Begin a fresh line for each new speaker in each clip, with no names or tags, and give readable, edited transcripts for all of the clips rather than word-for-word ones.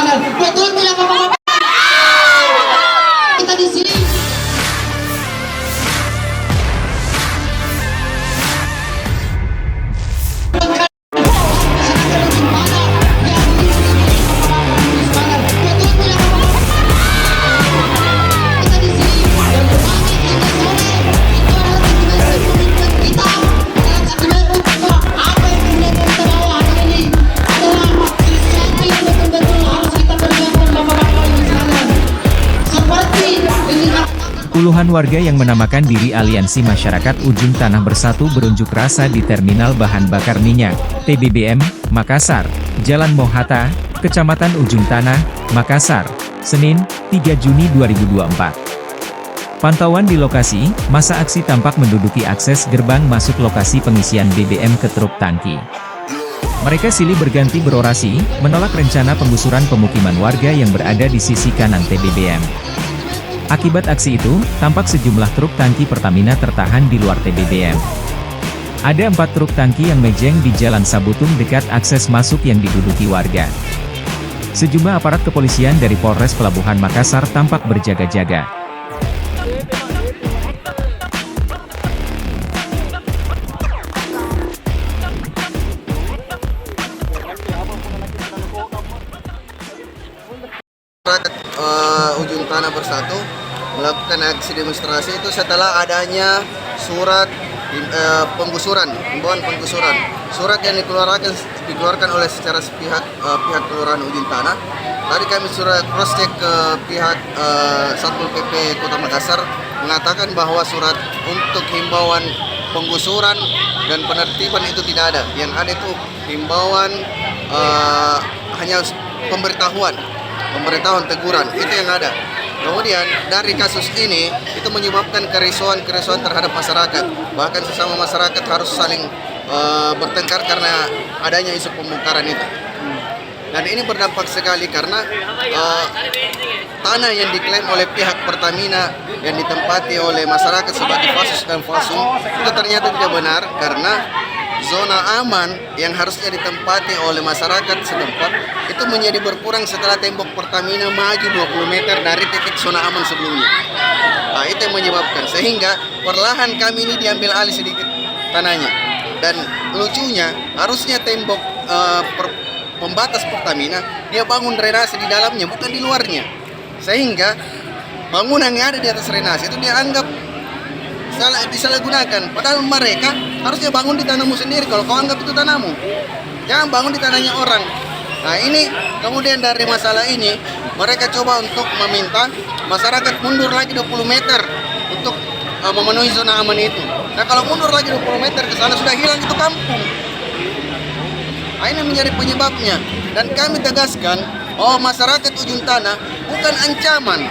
Semarang. Betul tidak Bapak-bapak? Kita di sini.
Puluhan warga yang menamakan diri Aliansi Masyarakat Ujung Tanah Bersatu berunjuk rasa di Terminal Bahan Bakar Minyak, TBBM, Makassar, Jalan Mohatta, Kecamatan Ujung Tanah, Makassar, Senin, 3 Juni 2024. Pantauan di lokasi, masa aksi tampak menduduki akses gerbang masuk lokasi pengisian BBM ke truk tangki. Mereka silih berganti berorasi, menolak rencana penggusuran pemukiman warga yang berada di sisi kanan TBBM. Akibat aksi itu, tampak sejumlah truk tangki Pertamina tertahan di luar TBBM. Ada 4 truk tangki yang mejeng di Jalan Sabutung dekat akses masuk yang diduduki warga. Sejumlah aparat kepolisian dari Polres Pelabuhan Makassar tampak berjaga-jaga.
Ujung Tanah Bersatu melakukan aksi demonstrasi itu setelah adanya surat penggusuran, himbauan penggusuran. Surat yang dikeluarkan oleh secara sepihak pihak Kelurahan Ujung Tanah. Tadi kami sudah cross check ke pihak Satpol PP Kota Makassar mengatakan bahwa surat untuk himbauan penggusuran dan penertiban itu tidak ada. Yang ada itu himbauan hanya pemberitahuan teguran, itu yang ada. Kemudian dari kasus ini itu menyebabkan kerisauan terhadap masyarakat, bahkan sesama masyarakat harus saling bertengkar karena adanya isu pembongkaran itu. Dan ini berdampak sekali karena tanah yang diklaim oleh pihak Pertamina yang ditempati oleh masyarakat sebagai fasus dan falsum itu ternyata tidak benar, karena zona aman yang harusnya ditempati oleh masyarakat setempat itu menjadi berkurang setelah tembok Pertamina maju 20 meter dari titik zona aman sebelumnya. Nah, itu yang menyebabkan sehingga perlahan kami ini diambil alih sedikit tanahnya. Dan lucunya harusnya tembok pembatas Pertamina dia bangun drainase di dalamnya bukan di luarnya, sehingga bangunan yang ada di atas drainase itu dia anggap disalahgunakan, padahal mereka harusnya bangun di tanahmu sendiri. Kalau kau anggap itu tanahmu, jangan bangun di tanahnya orang. Nah, ini kemudian dari masalah ini mereka coba untuk meminta masyarakat mundur lagi 20 meter untuk memenuhi zona aman itu. Nah, kalau mundur lagi 20 meter ke sana sudah hilang itu kampung. Nah, ini menjadi penyebabnya, dan kami tegaskan bahwa masyarakat Ujung Tanah bukan ancaman.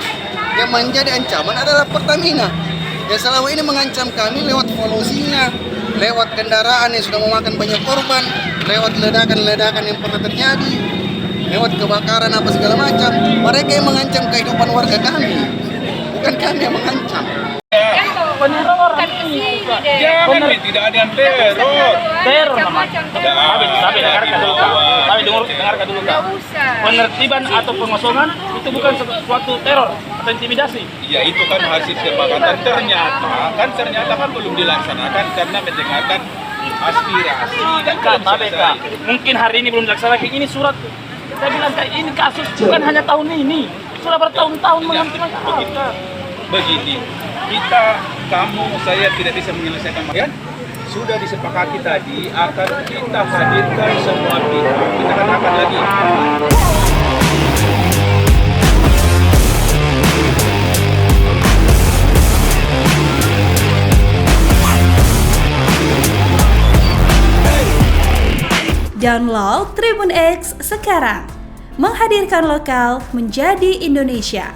Yang menjadi ancaman adalah Pertamina yang selama ini mengancam kami lewat polusinya, lewat kendaraan yang sudah memakan banyak korban, lewat ledakan-ledakan yang pernah terjadi, lewat kebakaran apa segala macam. Mereka yang mengancam kehidupan warga kami, bukan kami yang mengancam.
Peneror kan kesini deh.
Jangan, tidak ada yang teror.
Teror macam tapi dengarkan dulu Kak. Tapi dengarkan dulu Kak. Penertiban atau pengosongan itu bukan suatu teror atau intimidasi.
Ya, itu kan hasil kesepakatan. Ternyata kan belum dilaksanakan karena mendengarkan aspirasi dan
Kak. Mungkin hari ini belum dilaksanakan. Ini surat. Saya bilang Kak, ini kasus bukan hanya tahun ini. Sudah bertahun-tahun menghantui masyarakat.
Begini, saya tidak bisa menyelesaikan masalah. Sudah disepakati tadi akan kita hadirkan semua pihak. Kita katakan lagi.
Download Tribun X sekarang, menghadirkan lokal menjadi Indonesia.